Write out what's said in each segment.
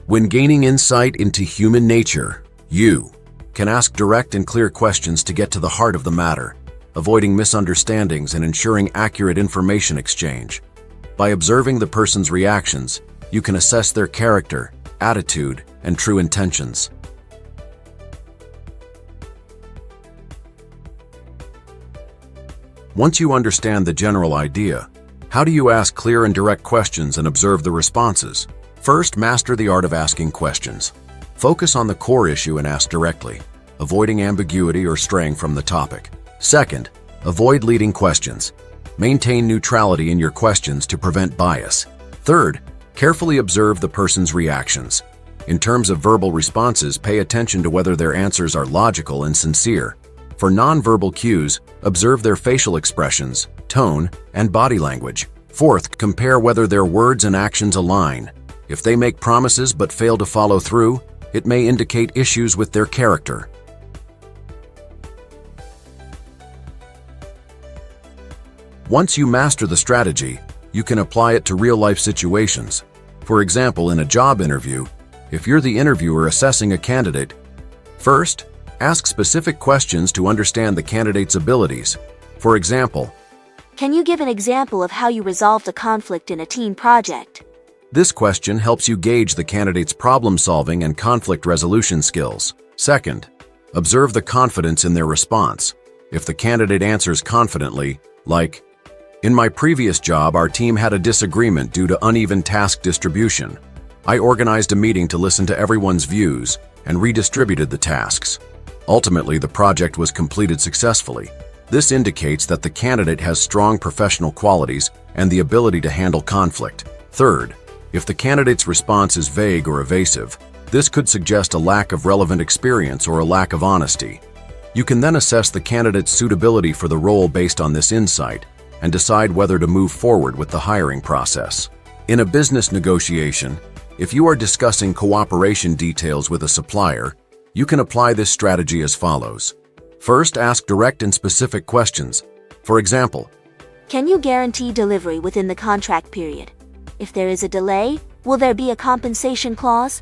When gaining insight into human nature, you can ask direct and clear questions to get to the heart of the matter, avoiding misunderstandings and ensuring accurate information exchange. By observing the person's reactions, you can assess their character, attitude, and true intentions. Once you understand the general idea, how do you ask clear and direct questions and observe the responses? First, master the art of asking questions. Focus on the core issue and ask directly, avoiding ambiguity or straying from the topic. Second, avoid leading questions. Maintain neutrality in your questions to prevent bias. Third, carefully observe the person's reactions. In terms of verbal responses, pay attention to whether their answers are logical and sincere. For nonverbal cues, observe their facial expressions, tone, and body language. Fourth, compare whether their words and actions align. If they make promises but fail to follow through, it may indicate issues with their character. Once you master the strategy, you can apply it to real-life situations. For example, in a job interview, if you're the interviewer assessing a candidate, first, ask specific questions to understand the candidate's abilities. For example, can you give an example of how you resolved a conflict in a team project? This question helps you gauge the candidate's problem-solving and conflict resolution skills. Second, observe the confidence in their response. If the candidate answers confidently, like, "In my previous job, our team had a disagreement due to uneven task distribution. I organized a meeting to listen to everyone's views and redistributed the tasks. Ultimately, the project was completed successfully." This indicates that the candidate has strong professional qualities and the ability to handle conflict. Third, if the candidate's response is vague or evasive, this could suggest a lack of relevant experience or a lack of honesty. You can then assess the candidate's suitability for the role based on this insight and decide whether to move forward with the hiring process. In a business negotiation, if you are discussing cooperation details with a supplier, you can apply this strategy as follows. First, ask direct and specific questions. For example, can you guarantee delivery within the contract period? If there is a delay, will there be a compensation clause?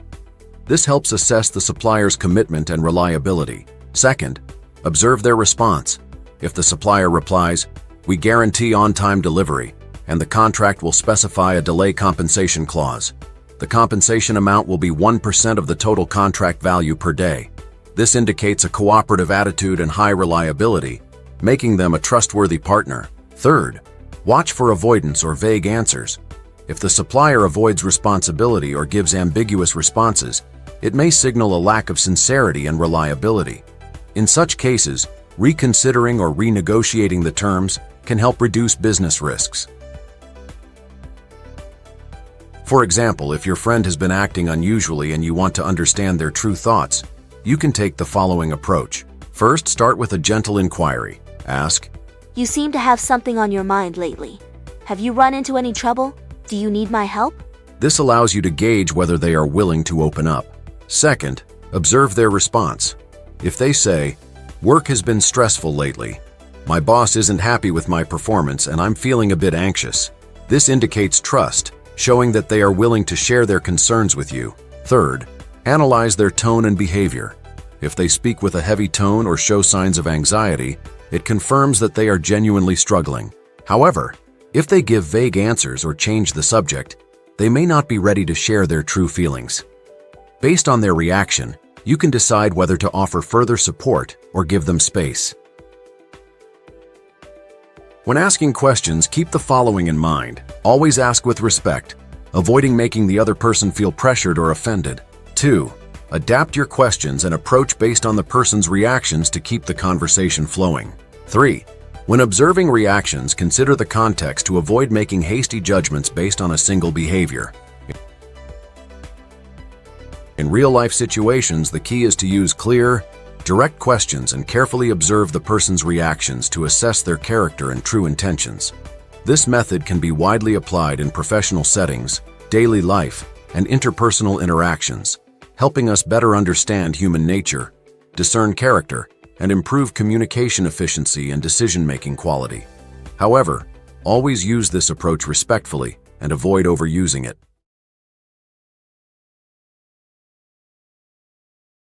This helps assess the supplier's commitment and reliability. Second, observe their response. If the supplier replies, "We guarantee on-time delivery," and the contract will specify a delay compensation clause, the compensation amount will be 1% of the total contract value per day. This indicates a cooperative attitude and high reliability, making them a trustworthy partner. Third, watch for avoidance or vague answers. If the supplier avoids responsibility or gives ambiguous responses, it may signal a lack of sincerity and reliability. In such cases, reconsidering or renegotiating the terms can help reduce business risks. For example, if your friend has been acting unusually and you want to understand their true thoughts, you can take the following approach. First, start with a gentle inquiry. Ask, "You seem to have something on your mind lately. Have you run into any trouble? Do you need my help?" This allows you to gauge whether they are willing to open up. Second, observe their response. If they say, "Work has been stressful lately. My boss isn't happy with my performance and I'm feeling a bit anxious," this indicates trust, showing that they are willing to share their concerns with you. Third, analyze their tone and behavior. If they speak with a heavy tone or show signs of anxiety, it confirms that they are genuinely struggling. However, if they give vague answers or change the subject, they may not be ready to share their true feelings. Based on their reaction, you can decide whether to offer further support or give them space. When asking questions, keep the following in mind. Always ask with respect, avoiding making the other person feel pressured or offended. 2. Adapt your questions and approach based on the person's reactions to keep the conversation flowing. 3. When observing reactions, consider the context to avoid making hasty judgments based on a single behavior. In real-life situations, the key is to use clear, direct questions and carefully observe the person's reactions to assess their character and true intentions. This method can be widely applied in professional settings, daily life, and interpersonal interactions, helping us better understand human nature, discern character, and improve communication efficiency and decision-making quality. However, always use this approach respectfully and avoid overusing it.